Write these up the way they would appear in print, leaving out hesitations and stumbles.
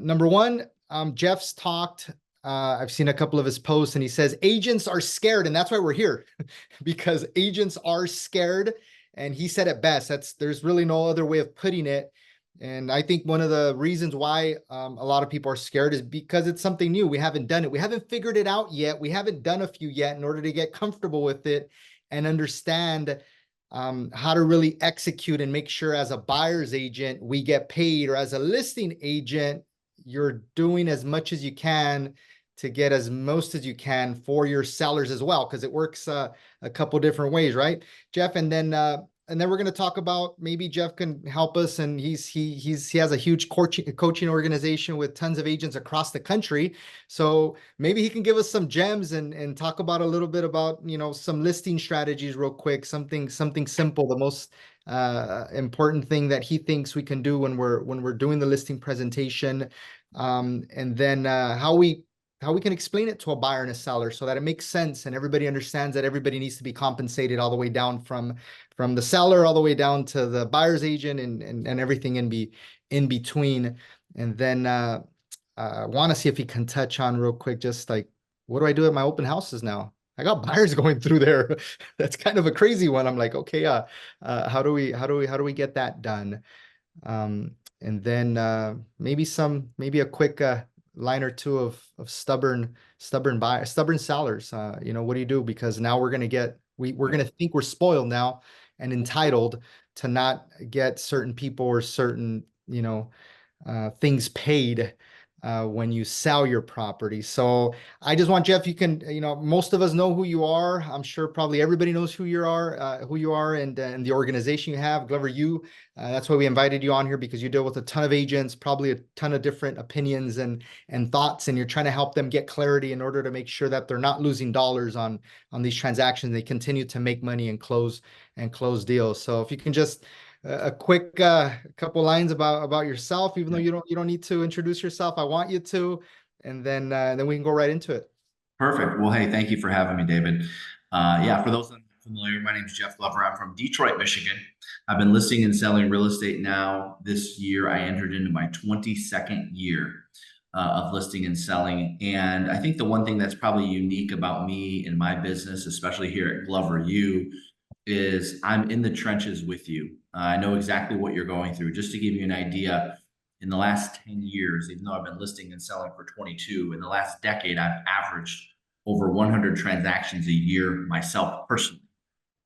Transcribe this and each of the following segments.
Number one, Jeff's talked. I've seen a couple of his posts, and he says agents are scared, and that's why we're here, because agents are scared. And he said it best. There's really no other way of putting it. And I think one of the reasons why a lot of people are scared is because it's something new. We haven't done it. We haven't figured it out yet. We haven't done a few yet in order to get comfortable with it and understand how to really execute and make sure as a buyer's agent, we get paid, or as a listing agent, you're doing as much as you can to get as most as you can for your sellers as well, because it works a couple different ways, right, Jeff? And then we're going to talk about, maybe Jeff can help us, and he has a huge coaching organization with tons of agents across the country. So maybe he can give us some gems and talk about a little bit about, some listing strategies real quick, something simple, the most important thing that he thinks we can do when we're doing the listing presentation, and then how we can explain it to a buyer and a seller so that it makes sense and everybody understands that everybody needs to be compensated, all the way down from the seller all the way down to the buyer's agent and everything in between. And then I want to see if he can touch on real quick, just like, what do I do at my open houses now? I got buyers going through there. That's kind of a crazy one. I'm like, okay, how do we get that done? And then maybe a quick line or two of stubborn sellers. What do you do? Because now we're gonna think we're spoiled now and entitled to not get certain people or certain things paid when you sell your property. So I just want, Jeff, you can, most of us know who you are. I'm sure probably everybody knows who you are, and the organization you have, Glover U. That's why we invited you on here, because you deal with a ton of agents, probably a ton of different opinions and thoughts, and you're trying to help them get clarity in order to make sure that they're not losing dollars on these transactions. They continue to make money and close deals. So if you can just a quick couple lines about yourself, even though you don't need to introduce yourself. I want you to, and then we can go right into it. Perfect. Well, hey, thank you for having me, David. Yeah, for those unfamiliar, my name is Jeff Glover. I'm from Detroit, Michigan. I've been listing and selling real estate now. This year, I entered into my 22nd year of listing and selling. And I think the one thing that's probably unique about me and my business, especially here at Glover U, is I'm in the trenches with you. I know exactly what you're going through. Just to give you an idea, in the last 10 years, even though I've been listing and selling for 22, in the last decade, I've averaged over 100 transactions a year myself personally.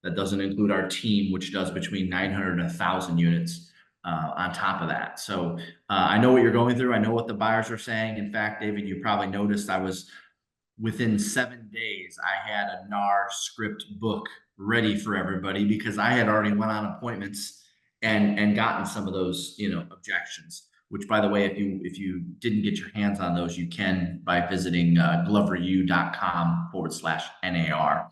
That doesn't include our team, which does between 900 and 1,000 units on top of that. So I know what you're going through. I know what the buyers are saying. In fact, David, you probably noticed I was within 7 days, I had a NAR script book ready for everybody because I had already went on appointments and gotten some of those, objections. Which, by the way, if you didn't get your hands on those, you can by visiting gloveru.com/NAR.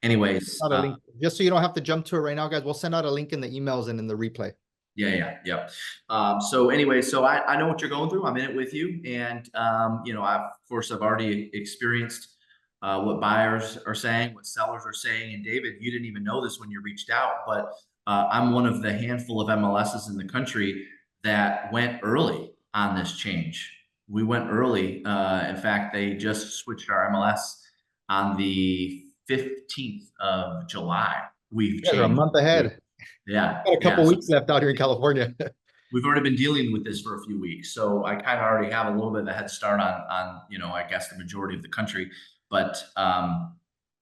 Anyways, Not a link, just so you don't have to jump to it right now, guys. We'll send out a link in the emails and in the replay. Yeah. So anyway, so I know what you're going through. I'm in it with you. And, of course, I've already experienced what buyers are saying, what sellers are saying. And David, you didn't even know this when you reached out, but I'm one of the handful of MLSs in the country that went early on this change. We went early. In fact, they just switched our MLS on the 15th of July. We've Yeah, they're a changed. month ahead. Yeah. Got a couple weeks left out here in California. We've already been dealing with this for a few weeks. So I kind of already have a little bit of a head start on, I guess the majority of the country. But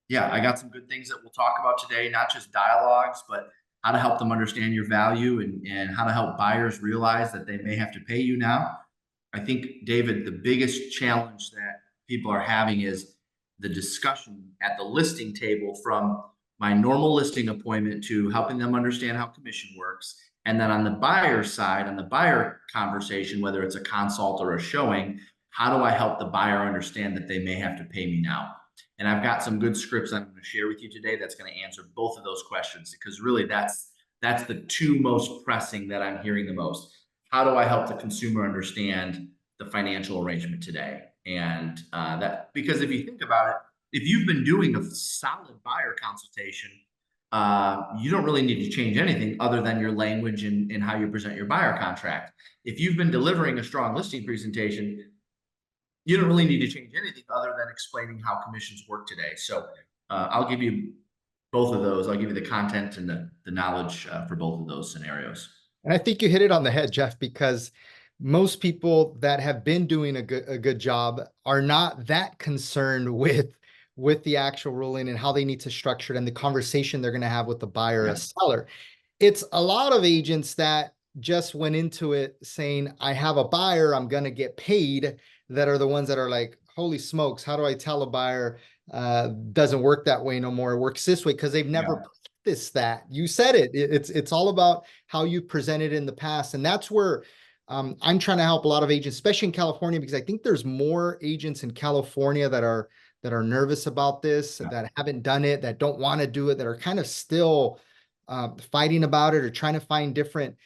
yeah, I got some good things that we'll talk about today, not just dialogues, but how to help them understand your value and how to help buyers realize that they may have to pay you now. I think, David, the biggest challenge that people are having is the discussion at the listing table, from my normal listing appointment to helping them understand how commission works. And then on the buyer side, on the buyer conversation, whether it's a consult or a showing, how do I help the buyer understand that they may have to pay me now? And I've got some good scripts I'm going to share with you today that's going to answer both of those questions, because really that's the two most pressing that I'm hearing the most. How do I help the consumer understand the financial arrangement today? And that, because if you think about it, if you've been doing a solid buyer consultation you don't really need to change anything other than your language and how you present your buyer contract. If you've been delivering a strong listing presentation, you don't really need to change anything other than explaining how commissions work today. So I'll give you both of those. I'll give you the content and the knowledge for both of those scenarios. And I think you hit it on the head, Jeff, because most people that have been doing a good job are not that concerned with the actual ruling and how they need to structure it and the conversation they're going to have with the buyer or Yeah. seller. It's a lot of agents that just went into it saying, I have a buyer, I'm going to get paid, that are the ones that are like, holy smokes, how do I tell a buyer doesn't work that way no more, it works this way? Because they've never practiced that. You said it. It's all about how you presented in the past. And that's where I'm trying to help a lot of agents, especially in California, because I think there's more agents in California that are nervous about this, that haven't done it, that don't want to do it, that are kind of still fighting about it or trying to find different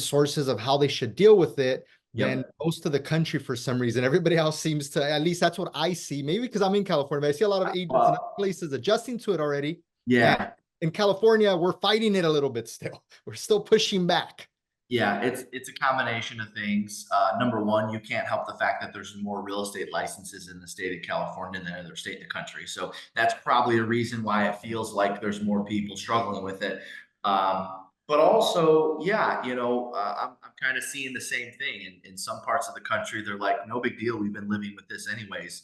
sources of how they should deal with it than most of the country for some reason. Everybody else seems to, at least that's what I see. Maybe because I'm in California, but I see a lot of agents in other places adjusting to it already. Yeah. And in California, we're fighting it a little bit still. We're still pushing back. Yeah, it's a combination of things. Number one, you can't help the fact that there's more real estate licenses in the state of California than other state in the country. So that's probably a reason why it feels like there's more people struggling with it. But also, yeah, I'm kind of seeing the same thing in some parts of the country. They're like, no big deal. We've been living with this anyways.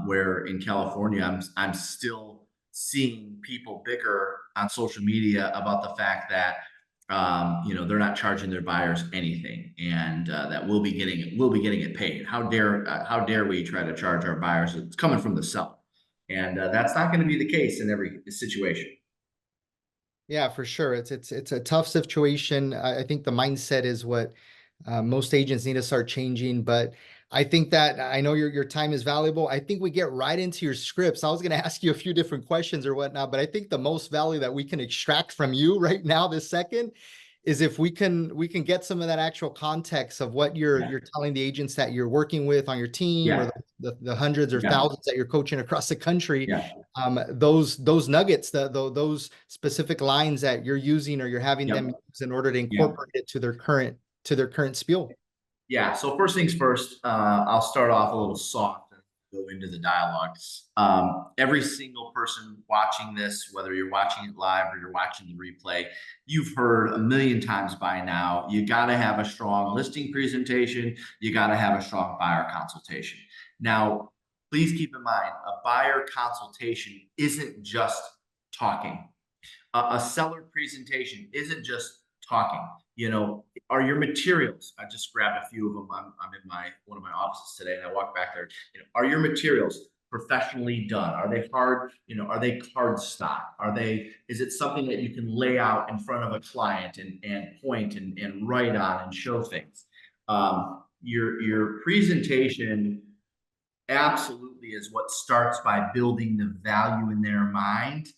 Where in California, I'm still seeing people bicker on social media about the fact that they're not charging their buyers anything, and that we'll be getting it paid. How dare we try to charge our buyers? It's coming from the seller, and that's not going to be the case in every situation. Yeah, for sure. It's a tough situation. I think the mindset is what most agents need to start changing. But I think that I know your time is valuable. I think we get right into your scripts. I was going to ask you a few different questions or whatnot, but I think the most value that we can extract from you right now, this second, is if we can get some of that actual context of what you're telling the agents that you're working with on your team, or the hundreds or thousands that you're coaching across the country. Those nuggets, those specific lines that you're using or you're having them use in order to incorporate it to their current spiel. Yeah. So first things first, I'll start off a little soft and go into the dialogue. Every single person watching this, whether you're watching it live or you're watching the replay, you've heard a million times by now, you got to have a strong listing presentation. You got to have a strong buyer consultation. Now, please keep in mind, a buyer consultation isn't just talking. A seller presentation isn't just talking. Are your materials? I just grabbed a few of them. I'm in one of my offices today, and I walk back there. Are your materials professionally done? Are they hard? Are they card stock? Is it something that you can lay out in front of a client and point and write on and show things? Your presentation absolutely is what starts by building the value in their mind,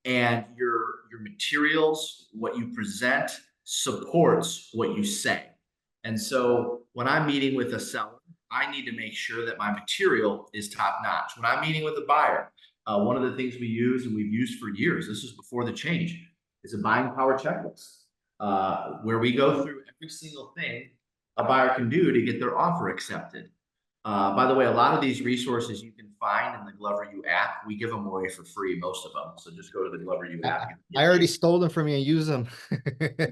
and your materials, what you present, supports what you say. And so when I'm meeting with a seller, I need to make sure that my material is top notch. When I'm meeting with a buyer, one of the things we use, and we've used for years, this is before the change, is a buying power checklist, where we go through every single thing a buyer can do to get their offer accepted. By the way, a lot of these resources you can find in the Glover U app. We give them away for free, most of them. So just go to the Glover U app. I already stole them from you and use them.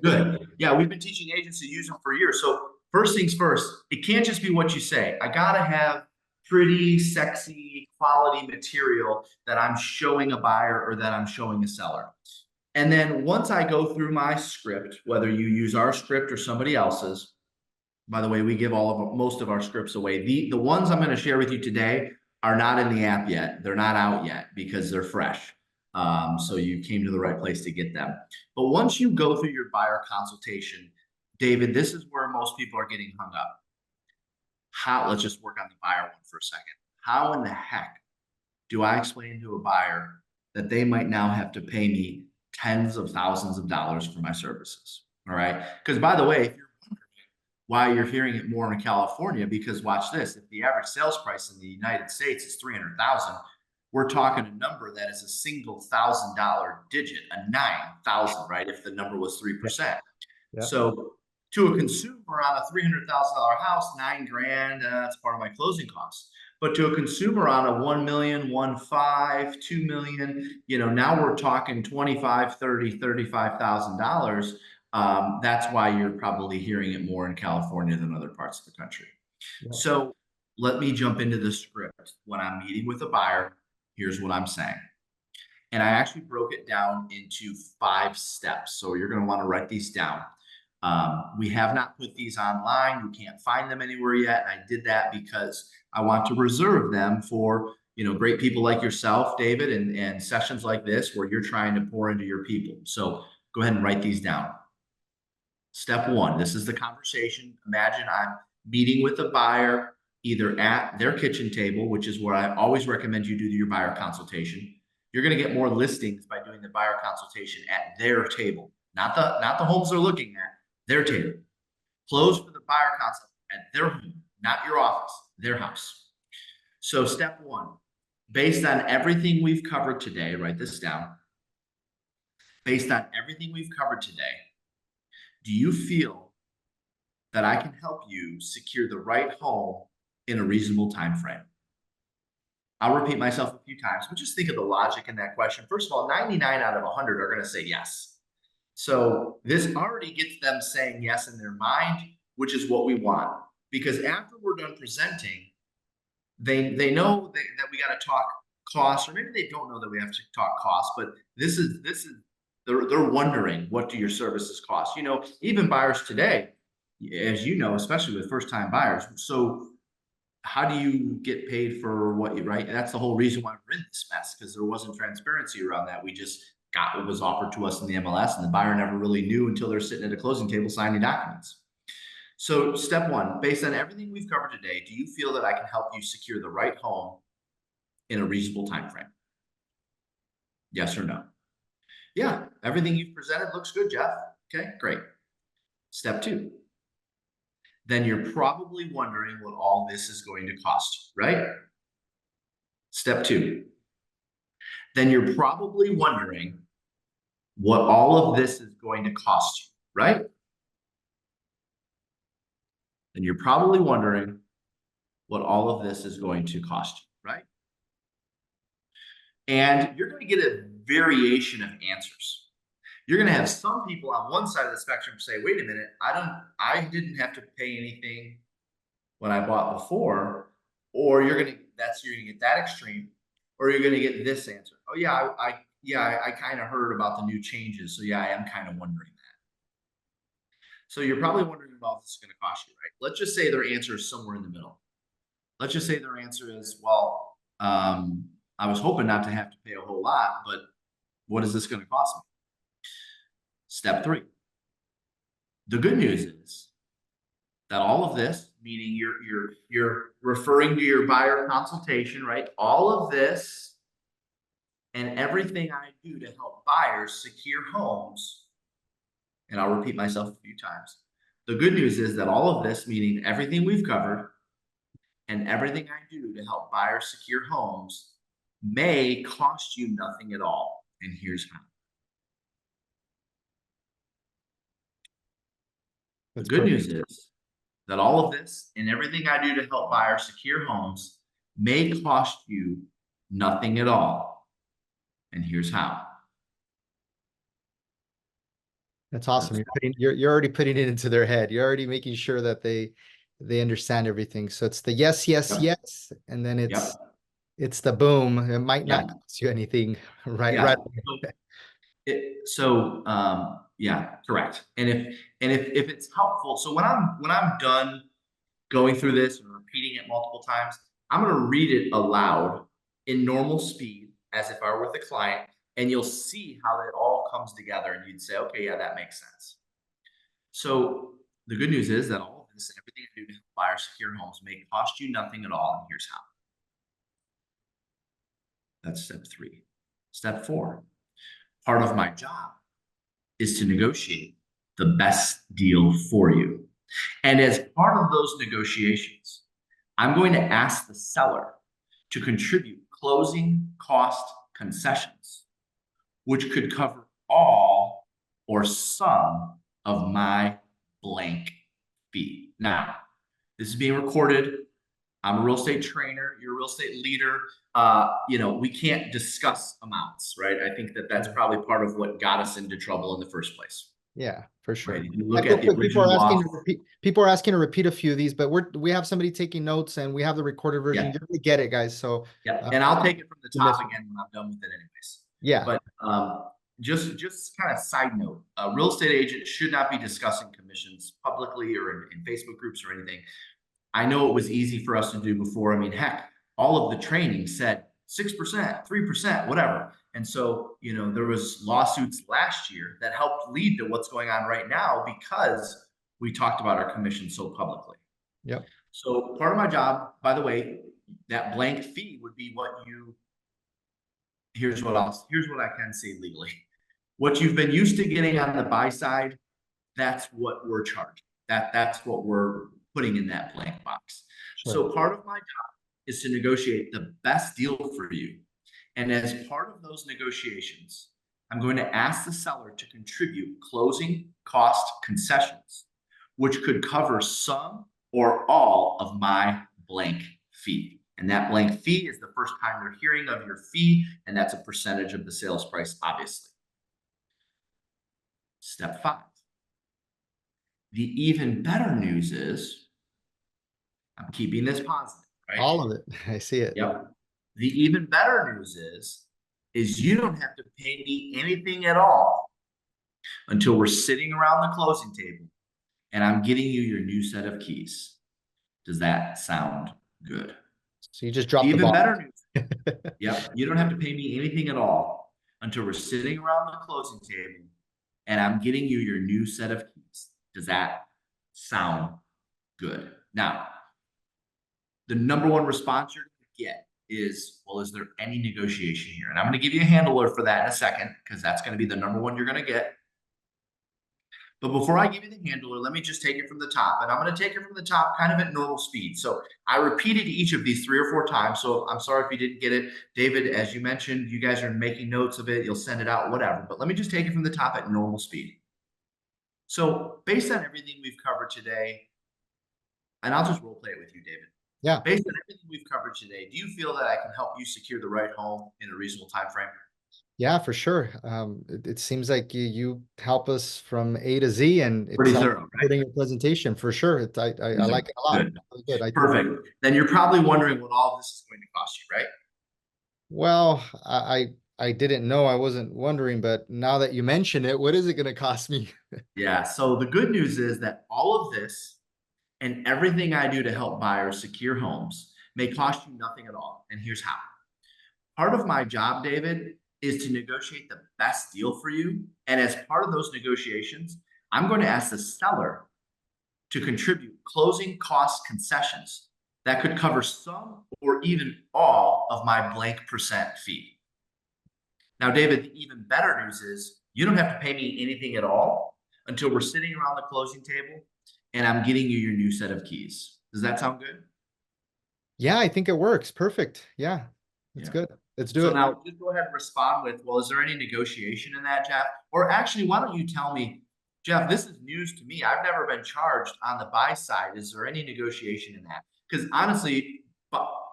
Good. Yeah, we've been teaching agents to use them for years. So first things first, it can't just be what you say. I got to have pretty, sexy, quality material that I'm showing a buyer or that I'm showing a seller. And then once I go through my script, whether you use our script or somebody else's, by the way, we give most of our scripts away. The ones I'm going to share with you today are not in the app yet. They're not out yet because they're fresh. So you came to the right place to get them. But once you go through your buyer consultation, David, this is where most people are getting hung up. Let's just work on the buyer one for a second. How in the heck do I explain to a buyer that they might now have to pay me tens of thousands of dollars for my services? All right. Because by the way, if you're why you're hearing it more in California, because watch this, if the average sales price in the United States is 300,000, we're talking a number that is a single $1,000 digit, a 9,000, right? If the number was 3%. Yeah. So to a consumer on a $300,000 house, 9 grand, that's part of my closing costs. But to a consumer on a 1 million, 1.5, 2 million, now we're talking 25, 30, $35,000. That's why you're probably hearing it more in California than other parts of the country. Yeah. So let me jump into the script. When I'm meeting with a buyer, here's what I'm saying. And I actually broke it down into 5 steps. So you're going to want to write these down. We have not put these online. You can't find them anywhere yet. And I did that because I want to reserve them for, great people like yourself, David, and sessions like this where you're trying to pour into your people. So go ahead and write these down. Step 1, this is the conversation. Imagine I'm meeting with a buyer either at their kitchen table, which is where I always recommend you do your buyer consultation. You're going to get more listings by doing the buyer consultation at their table, not the homes they're looking at, their table. Close for the buyer consult at their home, not your office, their house. So step 1, based on everything we've covered today, write this down. Based on everything we've covered today, do you feel that I can help you secure the right home in a reasonable time frame? I'll repeat myself a few times, but just think of the logic in that question. First of all, 99 out of 100 are going to say yes. So this already gets them saying yes in their mind, which is what we want. Because after we're done presenting, they know that we got to talk costs, or maybe they don't know that we have to talk costs, but they're wondering, what do your services cost? Even buyers today, as you know, especially with first-time buyers. So how do you get paid for what you write? And that's the whole reason why we're in this mess, because there wasn't transparency around that. We just got what was offered to us in the MLS, and the buyer never really knew until they're sitting at a closing table signing documents. So step 1, based on everything we've covered today, do you feel that I can help you secure the right home in a reasonable time frame? Yes or no? Yeah, everything you've presented looks good, Jeff. Okay, great. Step 2. Then you're probably wondering what all this is going to cost you, right? Step 2. Then you're probably wondering what all of this is going to cost you, right? Then you're probably wondering what all of this is going to cost you, right? And you're going to get a variation of answers. You're going to have some people on one side of the spectrum say, wait a minute, I didn't have to pay anything when I bought before. Or you're going to get that extreme, or you're going to get this answer. Oh yeah, I kind of heard about the new changes. So yeah, I am kind of wondering that. So you're probably wondering about this is going to cost you, right? Let's just say their answer is somewhere in the middle. Let's just say their answer is, well, I was hoping not to have to pay a whole lot, but what is this going to cost me? Step 3. The good news is that all of this, meaning you're referring to your buyer consultation, right? All of this and everything I do to help buyers secure homes, and I'll repeat myself a few times. The good news is that all of this, meaning everything we've covered and everything I do to help buyers secure homes, may cost you nothing at all. And here's how. The good news is that all of this and everything I do to help buyers secure homes may cost you nothing at all. And here's how. That's awesome. You're already putting it into their head. You're already making sure that they understand everything. So it's the yes, yes, Yep. yes, and then Yep. it's the boom. It might not Yep. cost you anything, right? Yeah. Right. Yeah, correct. And if it's helpful, so when I'm done going through this and repeating it multiple times, I'm going to read it aloud in normal speed as if I were with a client, and you'll see how it all comes together, and you'd say, okay, yeah, that makes sense. So the good news is that all of this and everything I do to help buyers secure homes may cost you nothing at all, and here's how. That's step 3. Step 4. Part of my job is to negotiate the best deal for you. And as part of those negotiations, I'm going to ask the seller to contribute closing cost concessions, which could cover all or some of my blank fee. Now, this is being recorded. I'm a real estate trainer. You're a real estate leader. We can't discuss amounts, right? I think that that's probably part of what got us into trouble in the first place. Yeah, for sure. Right. If you look Real at the quick, people original are asking law. to repeat. People are asking to repeat a few of these, but we have somebody taking notes, and we have the recorded version. Yeah. You're gonna get it, guys. So Yeah, and I'll take it from the you top missed again when I'm done with it anyways. yeah, But just kind of side note, a real estate agent should not be discussing commissions publicly or in Facebook groups or anything. I know it was easy for us to do before. I mean, heck, all of the training said 6%, 3%, whatever. And so, there was lawsuits last year that helped lead to what's going on right now because we talked about our commission so publicly. yep. So part of my job, by the way, that blank fee would be here's what I can say legally. What you've been used to getting on the buy side, that's what we're charging. That's what we're putting in that blank box. Sure. So part of my job is to negotiate the best deal for you. And as part of those negotiations, I'm going to ask the seller to contribute closing cost concessions, which could cover some or all of my blank fee. And that blank fee is the first time they're hearing of your fee, and that's a percentage of the sales price, obviously. Step 5. The even better news is, I'm keeping this positive, right? All of it. I see it. Yep. The even better news is you don't have to pay me anything at all until we're sitting around the closing table and I'm getting you your new set of keys. Does that sound good? So you just dropped Even the ball. better news. Yep. You don't have to pay me anything at all until we're sitting around the closing table and I'm getting you your new set of keys. Does that sound good? Now, the number one response you're going to get is, well, is there any negotiation here? And I'm going to give you a handler for that in a second, because that's going to be the number one you're going to get. But before I give you the handler, let me just take it from the top. And I'm going to take it from the top kind of at normal speed. So I repeated each of these 3 or 4 times. So I'm sorry if you didn't get it. David, as you mentioned, you guys are making notes of it. You'll send it out, whatever. But let me just take it from the top at normal speed. So based on everything we've covered today, and I'll just role play it with you, David. Yeah. Based on everything we've covered today, do you feel that I can help you secure the right home in a reasonable time frame? Yeah, for sure. It seems like you help us from A to Z, and Pretty it's thorough, right? putting your presentation for sure. I like it a lot. Good. Really good. I think, Perfect. Then you're probably wondering what all this is going to cost you, right? well, I didn't know. I wasn't wondering, but now that you mention it, what is it going to cost me? Yeah. So the good news is that all of this and everything I do to help buyers secure homes may cost you nothing at all. And here's how. Part of my job, David, is to negotiate the best deal for you. And as part of those negotiations, I'm going to ask the seller to contribute closing cost concessions that could cover some or even all of my blank percent fee. Now, David, the even better news is you don't have to pay me anything at all until we're sitting around the closing table and I'm getting you your new set of keys. Does that sound good? Yeah, I think it works. Perfect. Yeah, it's good. Let's do it. So now just go ahead and respond with, well, is there any negotiation in that, Jeff? Or actually, why don't you tell me, Jeff, this is news to me. I've never been charged on the buy side. Is there any negotiation in that? Because honestly,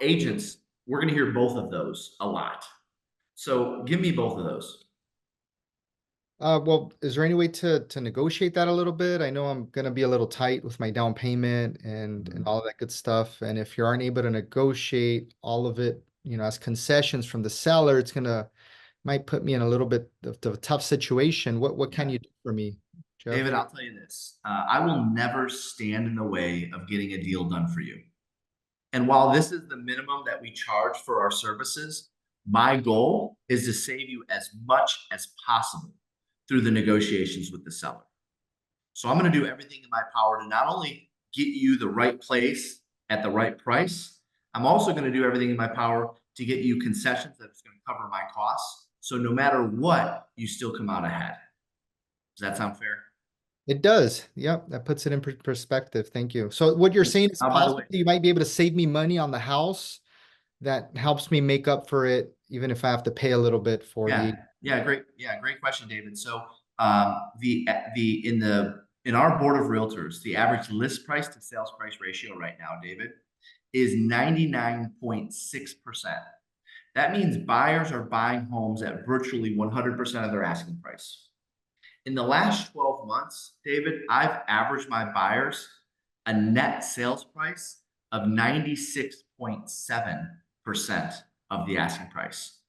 agents, we're going to hear both of those a lot. So give me both of those. Well, is there any way to negotiate that a little bit? I know I'm gonna be a little tight with my down payment and all of that good stuff. And if you aren't able to negotiate all of it, as concessions from the seller, might put me in a little bit of a tough situation. What can you do for me, Jeff? David, I'll tell you this. I will never stand in the way of getting a deal done for you. And while this is the minimum that we charge for our services, my goal is to save you as much as possible through the negotiations with the seller. So I'm going to do everything in my power to not only get you the right place at the right price, I'm also going to do everything in my power to get you concessions that's going to cover my costs. So no matter what, you still come out ahead. Does that sound fair? It does. Yep, that puts it in perspective. Thank you. So what you're saying is By the possible way, you might be able to save me money on the house that helps me make up for it, even if I have to pay a little bit for Yeah, the. great question, David. So in our board of realtors, the average list price to sales price ratio right now, David, is 99.6%. That means buyers are buying homes at virtually 100% of their asking price. In the last 12 months, David, I've averaged my buyers a net sales price of 96.7% of the asking price,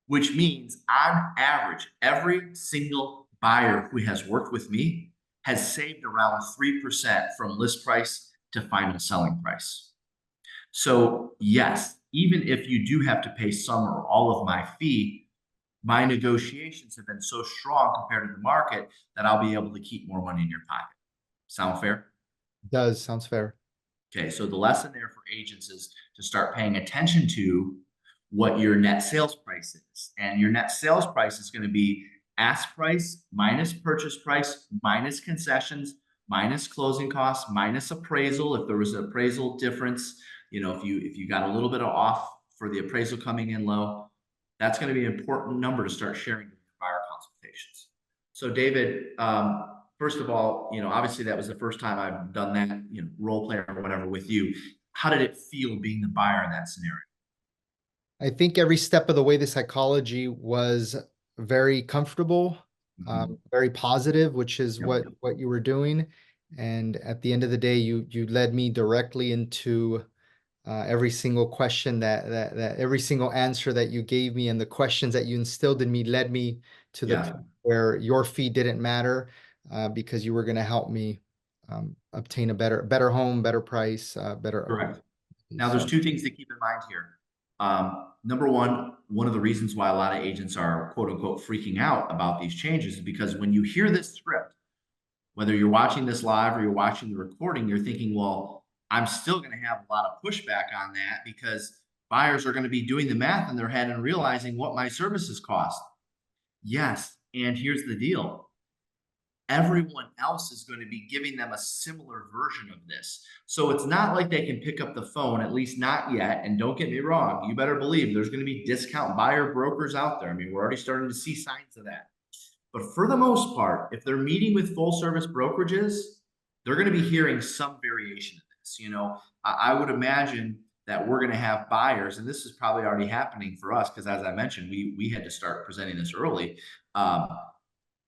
which means on average, every single buyer who has worked with me has saved around 3% from list price to final selling price. So yes, even if you do have to pay some or all of my fee, my negotiations have been so strong compared to the market that I'll be able to keep more money in your pocket. Sound fair? Does sounds fair. Okay, so the lesson there for agents is to start paying attention to what your net sales price is. And your net sales price is going to be ask price minus purchase price minus concessions minus closing costs minus appraisal. If there was an appraisal difference, if you got a little bit of off for the appraisal coming in low, that's going to be an important number to start sharing in your buyer consultations. So David, first of all, obviously that was the first time I've done that, role play or whatever with you. How did it feel being the buyer in that scenario? I think every step of the way, the psychology was very comfortable, very positive, which is Yep. what you were doing. And at the end of the day, you led me directly into every single question that every single answer that you gave me, and the questions that you instilled in me led me to the Yeah, point where your fee didn't matter, because you were going to help me obtain a better home, better price, better. correct. Now, there's So two things to keep in mind here. Number one of the reasons why a lot of agents are quote unquote freaking out about these changes is because when you hear this script, whether you're watching this live or you're watching the recording, you're thinking, well, I'm still going to have a lot of pushback on that because buyers are going to be doing the math in their head and realizing what my services cost. Yes. And here's the deal. Everyone else is going to be giving them a similar version of this. So it's not like they can pick up the phone, at least not yet. And don't get me wrong, you better believe there's going to be discount buyer brokers out there. I mean, we're already starting to see signs of that. But for the most part, if they're meeting with full service brokerages, they're going to be hearing some variation of this. I would imagine that we're going to have buyers, and this is probably already happening for us because, as I mentioned, we had to start presenting this early.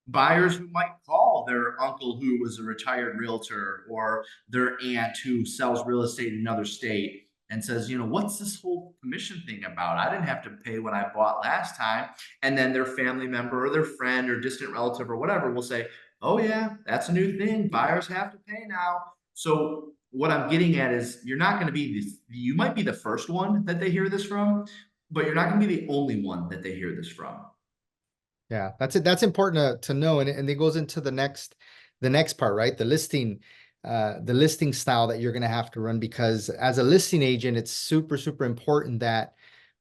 Buyers who might call their uncle who was a retired realtor or their aunt who sells real estate in another state and says, what's this whole commission thing about? I didn't have to pay when I bought last time. And then their family member or their friend or distant relative or whatever will say, oh yeah, that's a new thing. Buyers have to pay now. So what I'm getting at is you're not going to be you might be the first one that they hear this from, but you're not going to be the only one that they hear this from. yeah, that's it. That's important to know. And it goes into the next part, right? The listing style that you're going to have to run, because as a listing agent, it's super, super important that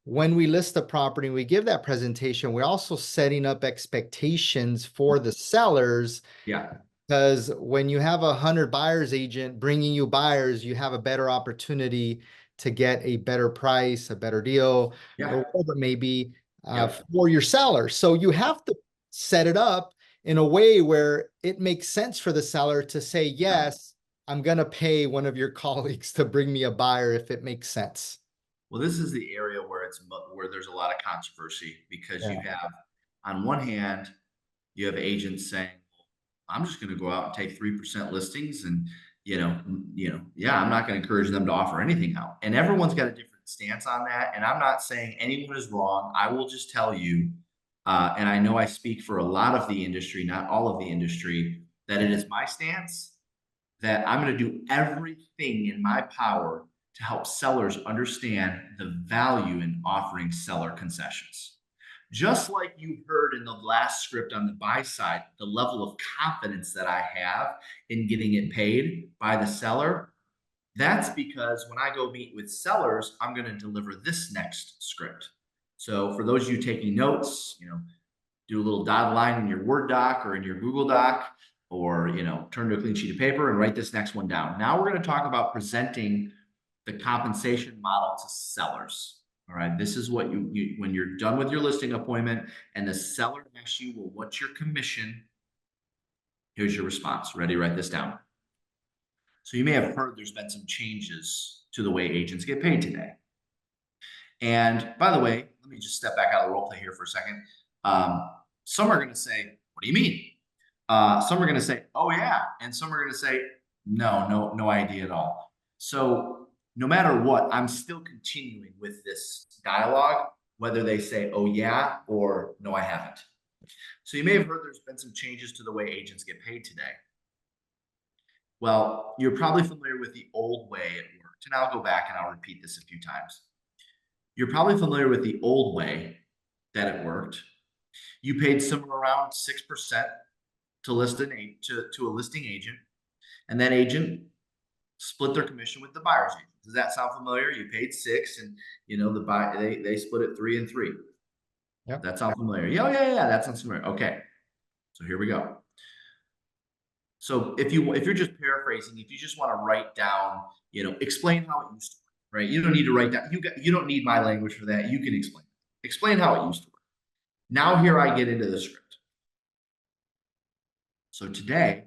when we list a property, we give that presentation, we're also setting up expectations for the sellers. Yeah. Because when you have 100 buyers agent bringing you buyers, you have a better opportunity to get a better price, a better deal, or Yeah. whatever it may be, Yep. for your seller. So you have to set it up in a way where it makes sense for the seller to say, yes, I'm going to pay one of your colleagues to bring me a buyer if it makes sense. Well, this is the area where there's a lot of controversy because you Yeah. have, on one hand, you have agents saying, "I'm just going to go out and take 3% listings, and yeah, I'm not going to encourage them to offer anything out." And everyone's got a different stance on that. And I'm not saying anyone is wrong. I will just tell you, and I know I speak for a lot of the industry, not all of the industry, that it is my stance that I'm going to do everything in my power to help sellers understand the value in offering seller concessions. Just like you heard in the last script on the buy side, the level of confidence that I have in getting it paid by the seller, that's because when I go meet with sellers, I'm going to deliver this next script. So for those of you taking notes, do a little dotted line in your Word doc or in your Google doc, or turn to a clean sheet of paper and write this next one down. Now we're going to talk about presenting the compensation model to sellers. All right, this is what you when you're done with your listing appointment and the seller asks you, well, what's your commission? Here's your response. Ready? Write this down. So you may have heard there's been some changes to the way agents get paid today. And by the way, let me just step back out of the role play here for a second. Some are going to say, what do you mean? Some are going to say, oh yeah. And some are going to say, no idea at all. So no matter what, I'm still continuing with this dialogue, whether they say, oh yeah, or no, I haven't. So you may have heard there's been some changes to the way agents get paid today. Well, you're probably familiar with the old way it worked. And I'll go back and I'll repeat this a few times. You're probably familiar with the old way that it worked. You paid somewhere around 6% to list to a listing agent, and that agent split their commission with the buyer's agent. Does that sound familiar? You paid 6, and they split it 3 and 3. Yep. That sounds familiar. Yeah, that sounds familiar. Okay, so here we go. So if you're just paraphrasing, if you just want to write down, explain how it used to work, right? You don't need to write down. You don't need my language for that. You can explain how it used to work. Now here I get into the script. So today,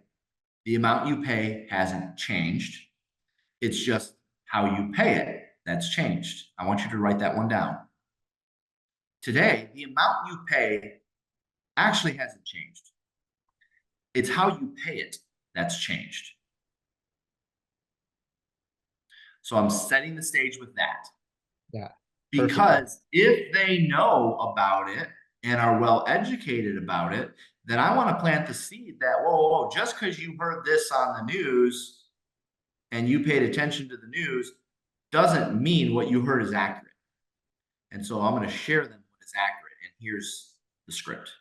the amount you pay hasn't changed. It's just how you pay it that's changed. I want you to write that one down. Today, the amount you pay actually hasn't changed. It's how you pay it that's changed. So I'm setting the stage with that. Yeah. Because if they know about it and are well educated about it, then I want to plant the seed that, whoa, just because you heard this on the news and you paid attention to the news doesn't mean what you heard is accurate. And so I'm going to share them what is accurate. And here's the script.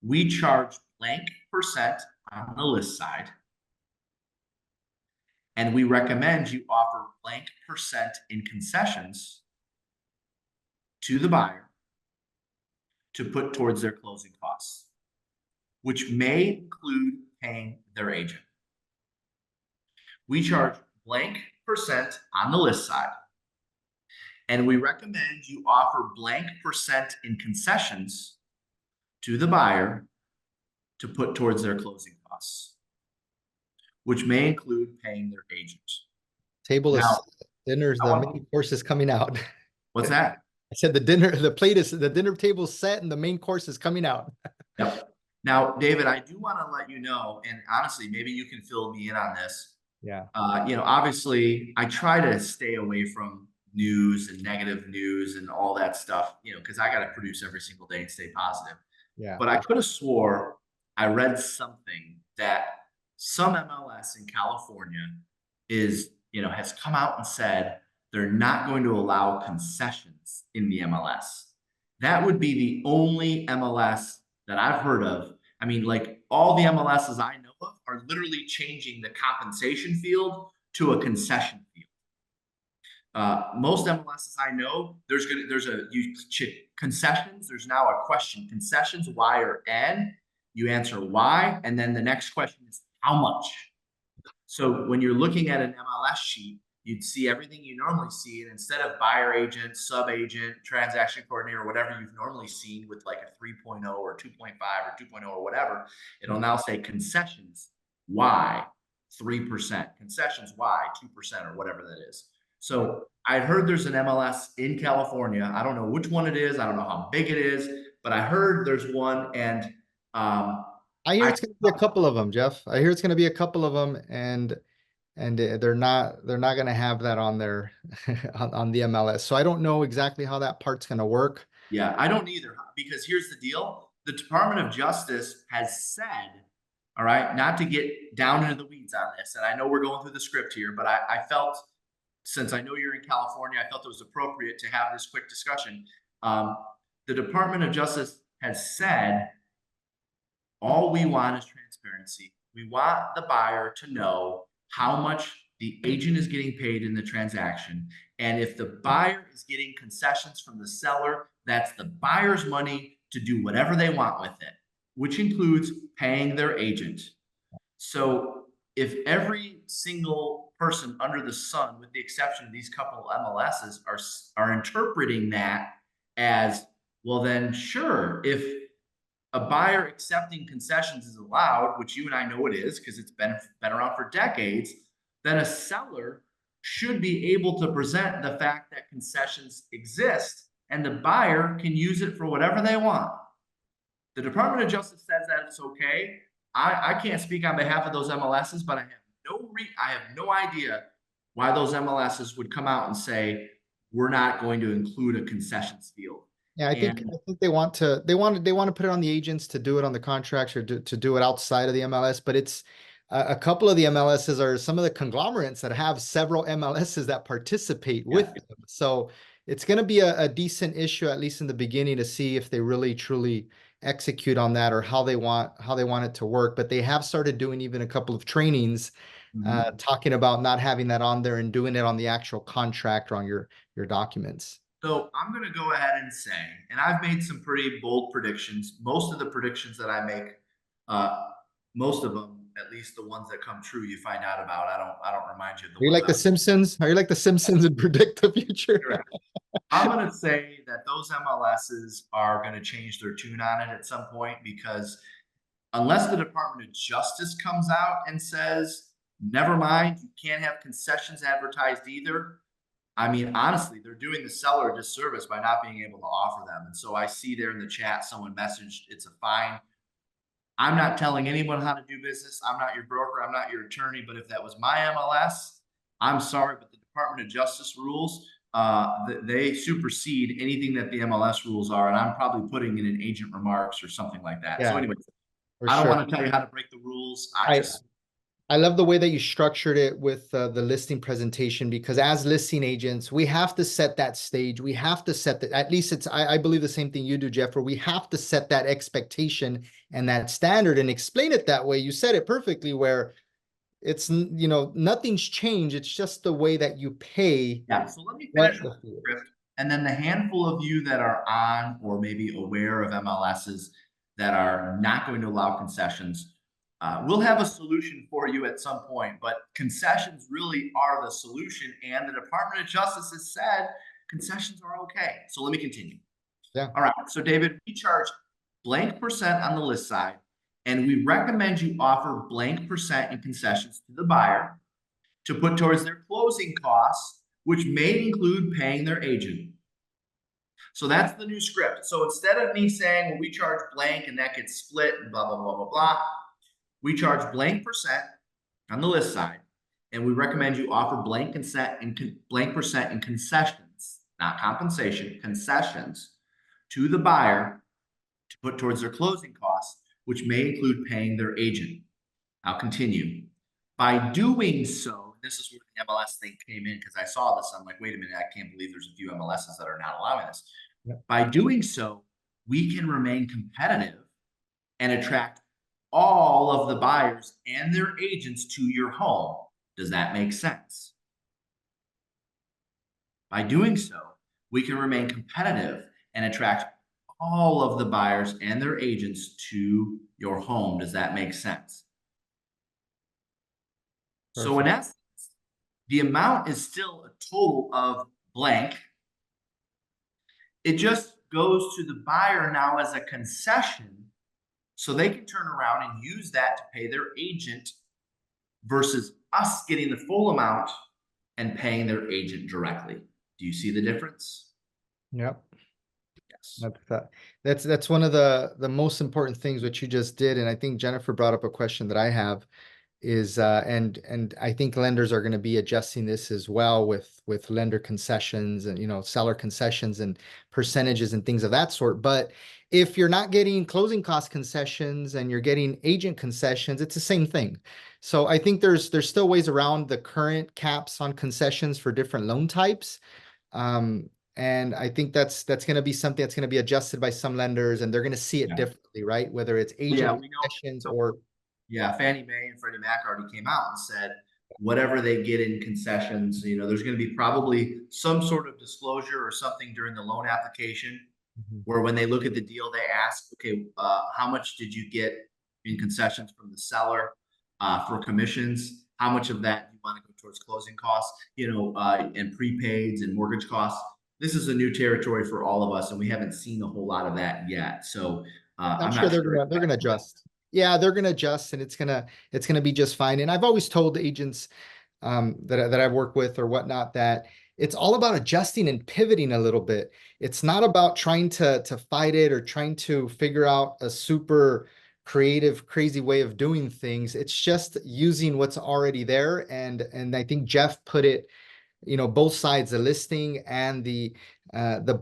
We charge blank % on the list side. And we recommend you offer blank % in concessions to the buyer to put towards their closing costs, which may include paying their agent. We charge blank % on the list side, and we recommend you offer blank % in concessions to the buyer to put towards their closing costs, which may include paying their agent. Table is dinner's the main course is coming out. What's that? I said the dinner table is set and the main course is coming out. Yep. Now, David, I do want to let you know, and honestly, maybe you can fill me in on this. Yeah. Obviously, I try to stay away from news and negative news and all that stuff, because I got to produce every single day and stay positive. Yeah. But I could have swore I read something that some MLS in California has come out and said they're not going to allow concessions in the MLS. That would be the only MLS that I've heard of. I mean, like all the MLSs I know of are literally changing the compensation field to a concession field. Most MLSs I know, concessions. There's now a question: concessions, Y or N. You answer Y, and then the next question is how much. So when you're looking at an MLS sheet, you'd see everything you normally see, and instead of buyer agent, sub agent, transaction coordinator, whatever you've normally seen with like a 3.0 or 2.5 or 2.0 or whatever, it'll now say concessions Y 3%, concessions Y 2% or whatever that is. So I heard there's an MLS in California. I don't know which one it is. I don't know how big it is, but I heard there's one, and I hear it's going to be a couple of them, Jeff. I hear it's going to be a couple of them, and they're not going to have that on their on the MLS. So I don't know exactly how that part's going to work. Yeah, I don't either, because here's the deal. The Department of Justice has said, all right, not to get down into the weeds on this, and I know we're going through the script here, but I felt, since I know you're in California, I felt it was appropriate to have this quick discussion. The Department of Justice has said, all we want is transparency. We want the buyer to know how much the agent is getting paid in the transaction. And if the buyer is getting concessions from the seller, that's the buyer's money to do whatever they want with it, which includes paying their agent. So if every single person under the sun, with the exception of these couple of MLSs, are interpreting that as, well, then sure, if a buyer accepting concessions is allowed, which you and I know it is because it's been around for decades, then a seller should be able to present the fact that concessions exist and the buyer can use it for whatever they want. The Department of Justice says that it's okay. I can't speak on behalf of those MLSs, but I have no idea why those MLSs would come out and say we're not going to include a concessions field. Yeah, I think they want to put it on the agents to do it on the contracts or to do it outside of the MLS, but it's a couple of the MLSs are some of the conglomerates that have several MLSs that participate with them. So it's going to be a decent issue, at least in the beginning, to see if they really truly execute on that or how they want it to work. But they have started doing even a couple of trainings talking about not having that on there and doing it on the actual contract or on your documents. So I'm going to go ahead and say, and I've made some pretty bold predictions. Most of the predictions that I make, most of them, at least the ones that come true, you find out about. I don't remind you of the Are you like the Simpsons? Are you like the Simpsons and predict the future? I'm going to say that those MLSs are going to change their tune on it at some point, because unless the Department of Justice comes out and says, never mind, you can't have concessions advertised either. I mean, honestly, they're doing the seller a disservice by not being able to offer them. And so I see there in the chat, someone messaged, it's a fine. I'm not telling anyone how to do business. I'm not your broker. I'm not your attorney. But if that was my MLS, I'm sorry, but the Department of Justice rules, they supersede anything that the MLS rules are. And I'm probably putting in an agent remarks or something like that. Yeah, so anyway, I don't want to tell you how to break the rules. I love the way that you structured it with the listing presentation, because as listing agents, we have to set that stage. We have to set that, at least I believe the same thing you do, Jeff, where we have to set that expectation and that standard and explain it that way. You said it perfectly, where it's, nothing's changed. It's just the way that you pay. Yeah, so let me finish with the script. And then the handful of you that are on or maybe aware of MLSs that are not going to allow concessions, we'll have a solution for you at some point, but concessions really are the solution. And the Department of Justice has said concessions are okay. So let me continue. Yeah. All right. So David, we charge blank percent on the list side, and we recommend you offer blank percent in concessions to the buyer to put towards their closing costs, which may include paying their agent. So that's the new script. So instead of me saying, well, we charge blank and that gets split and blah, blah, blah, blah, blah, we charge blank percent on the list side, and we recommend you offer blank percent in concessions, not compensation, concessions to the buyer to put towards their closing costs, which may include paying their agent. I'll continue. By doing so, this is where the MLS thing came in, because I saw this. I'm like, wait a minute, I can't believe there's a few MLSs that are not allowing this. Yep. By doing so, we can remain competitive and attract all of the buyers and their agents to your home. Does that make sense? By doing so, we can remain competitive and attract all of the buyers and their agents to your home. Does that make sense? Perfect. So in essence, the amount is still a total of blank. It just goes to the buyer now as a concession, so they can turn around and use that to pay their agent versus us getting the full amount and paying their agent directly. Do you see the difference? Yep. Yes. That's one of the most important things that you just did. And I think Jennifer brought up a question that I have is, and I think lenders are going to be adjusting this as well with lender concessions and, seller concessions and percentages and things of that sort. But if you're not getting closing cost concessions and you're getting agent concessions, it's the same thing. So I think there's still ways around the current caps on concessions for different loan types. And I think that's going to be something that's going to be adjusted by some lenders, and they're going to see it differently, right? Whether it's agent concessions or. Yeah, Fannie Mae and Freddie Mac already came out and said whatever they get in concessions, there's going to be probably some sort of disclosure or something during the loan application where when they look at the deal, they ask, okay, how much did you get in concessions from the seller for commissions? How much of that you want to go towards closing costs, and prepaids and mortgage costs. This is a new territory for all of us, and we haven't seen a whole lot of that yet. So I'm I'm sure not sure. they're gonna adjust. Yeah, they're gonna adjust, and it's gonna be just fine. And I've always told agents that I've worked with or whatnot that it's all about adjusting and pivoting a little bit. It's not about trying to fight it or trying to figure out a super creative, crazy way of doing things. It's just using what's already there. And I think Jeff put it, both sides, the listing and the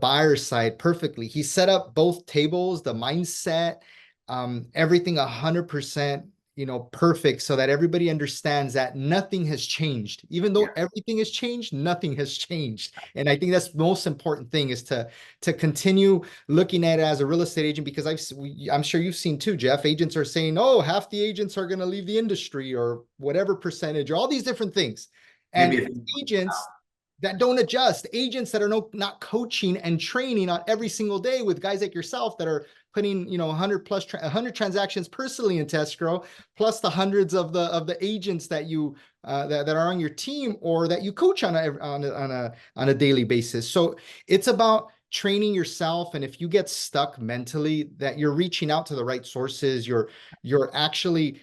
buyer side perfectly. He set up both tables, the mindset, everything 100%, perfect, so that everybody understands that nothing has changed. Even though Yeah. everything has changed, nothing has changed. And I think that's the most important thing, is to continue looking at it as a real estate agent, because I'm sure you've seen too, Jeff, agents are saying, oh, half the agents are going to leave the industry, or whatever percentage, or all these different things. Maybe And if agents that don't adjust, agents that are not coaching and training on every single day with guys like yourself that are putting 100 transactions personally into escrow, plus the hundreds of the agents that you that are on your team or that you coach on a daily basis. So it's about training yourself, and if you get stuck mentally, that you're reaching out to the right sources, you're actually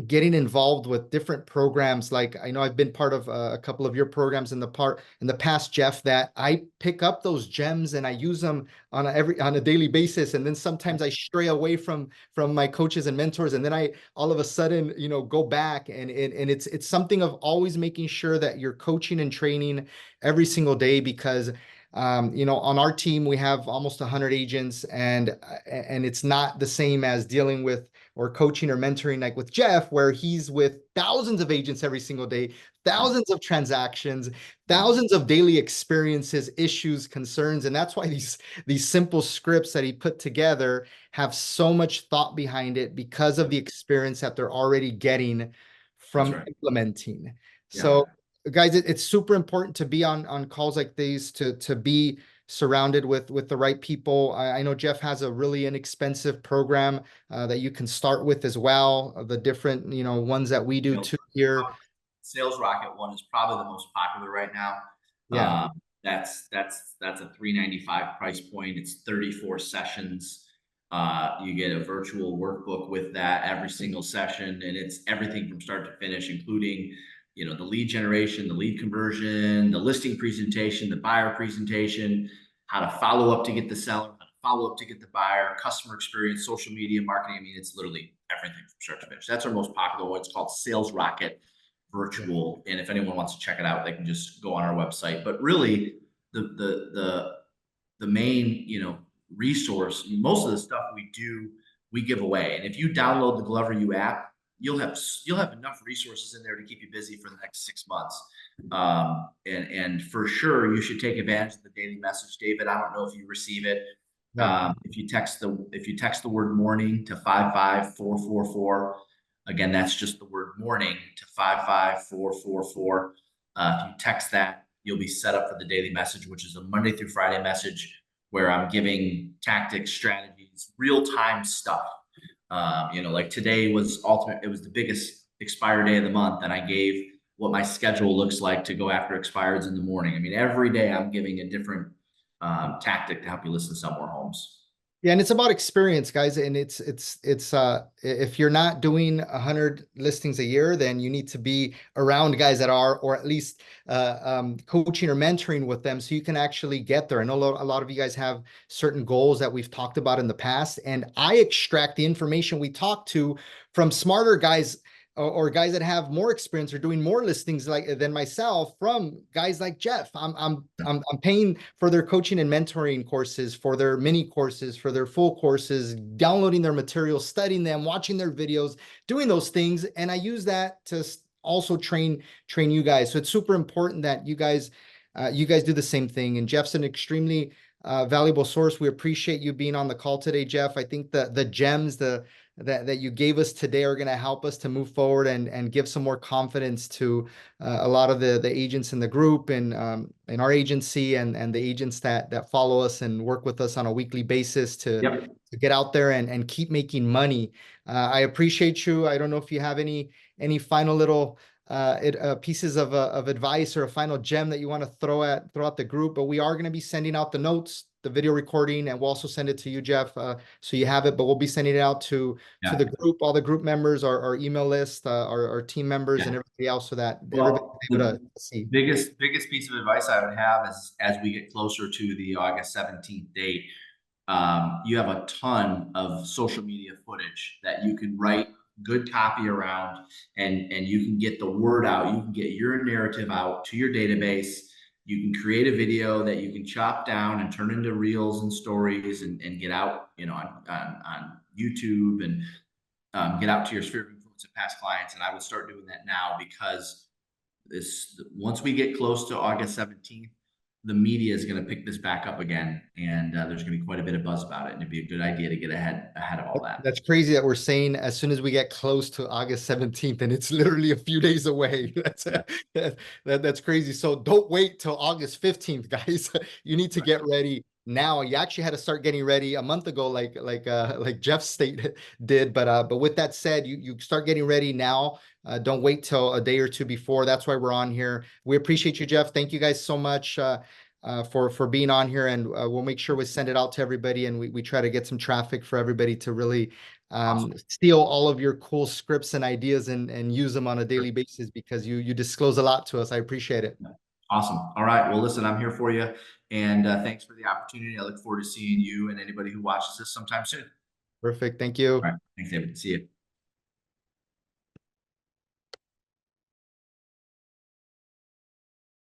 getting involved with different programs. Like, I know I've been part of a couple of your programs in the past, Jeff, that I pick up those gems and I use them on a daily basis. And then sometimes I stray away from my coaches and mentors, and then I all of a sudden, go back, and it's something of always making sure that you're coaching and training every single day, because on our team, we have almost 100 agents, and it's not the same as dealing with or coaching or mentoring like with Jeff, where he's with thousands of agents every single day, thousands of transactions, thousands of daily experiences, issues, concerns. And that's why these simple scripts that he put together have so much thought behind it, because of the experience that they're already getting That's from right. implementing. Yeah. So guys, it's super important to be on calls like these, to be surrounded with the right people. I know Jeff has a really inexpensive program that you can start with as well. The different, ones that we do Sales, too here. Sales Rocket one is probably the most popular right now. Yeah. That's a 395 price point. It's 34 sessions. You get a virtual workbook with that every single session, and it's everything from start to finish, including the lead generation, the lead conversion, the listing presentation, the buyer presentation, how to follow up to get the seller, how to follow up to get the buyer, customer experience, social media marketing. I mean, it's literally everything from start to finish. That's our most popular one. It's called Sales Rocket Yeah. Virtual. And if anyone wants to check it out, they can just go on our website. But really, the main resource, most of the stuff we do, we give away. And if you download the Glover U app, you'll have enough resources in there to keep you busy for the next 6 months. And for sure, you should take advantage of the daily message, David. I don't know if you receive it. Yeah. If you text the word morning to 55444, again, that's just the word morning to 55444. If you text that, you'll be set up for the daily message, which is a Monday through Friday message where I'm giving tactics, strategies, real-time stuff. Like today was ultimate. It was the biggest expire day of the month, and I gave what my schedule looks like to go after expireds in the morning. I mean, every day I'm giving a different tactic to help you list and sell more homes. Yeah, and it's about experience, guys. And it's if you're not doing 100 listings a year, then you need to be around guys that are, or at least coaching or mentoring with them, so you can actually get there. I know a lot of you guys have certain goals that we've talked about in the past, and I extract the information we talk to from smarter guys, or guys that have more experience or doing more listings than myself, from guys like Jeff. I'm paying for their coaching and mentoring courses, for their mini courses, for their full courses, downloading their materials, studying them, watching their videos, doing those things, and I use that to also train you guys. So it's super important that you guys do the same thing. And Jeff's an extremely valuable source. We appreciate you being on the call today, Jeff. I think the gems that you gave us today are going to help us to move forward and give some more confidence to a lot of the agents in the group, and in our agency, and the agents that follow us and work with us on a weekly basis to Yep. get out there and keep making money. I appreciate you. I don't know if you have any final little pieces of advice or a final gem that you want to throw out the group. But we are going to be sending out the notes, the video recording, and we'll also send it to you, Jeff, so you have it. But we'll be sending it out to the group, all the group members, our email list, our team members, and everybody else, so that everybody Well, can be able to see. biggest piece of advice I would have is, as we get closer to the August 17th date, you have a ton of social media footage that you can write good copy around, and you can get the word out. You can get your narrative out to your database. You can create a video that you can chop down and turn into reels and stories, and get out, on YouTube, and get out to your sphere of influence and past clients. And I would start doing that now, because once we get close to August 17th, the media is going to pick this back up again, and there's going to be quite a bit of buzz about it, and it'd be a good idea to get ahead of all that. That's crazy that we're saying as soon as we get close to August 17th, and it's literally a few days away. That's crazy. So don't wait till August 15th, guys. You need to get ready now. You actually had to start getting ready a month ago, like Jeff's state did. But with that said, you start getting ready now. Don't wait till a day or two before. That's why we're on here. We appreciate you, Jeff. Thank you guys so much for being on here, and we'll make sure we send it out to everybody, and we try to get some traffic for everybody to really steal all of your cool scripts and ideas and use them on a daily basis, because you disclose a lot to us. I appreciate it. Awesome. All right. Well, listen, I'm here for you, and thanks for the opportunity. I look forward to seeing you and anybody who watches this sometime soon. Perfect. Thank you. All right. Thanks, David. See you.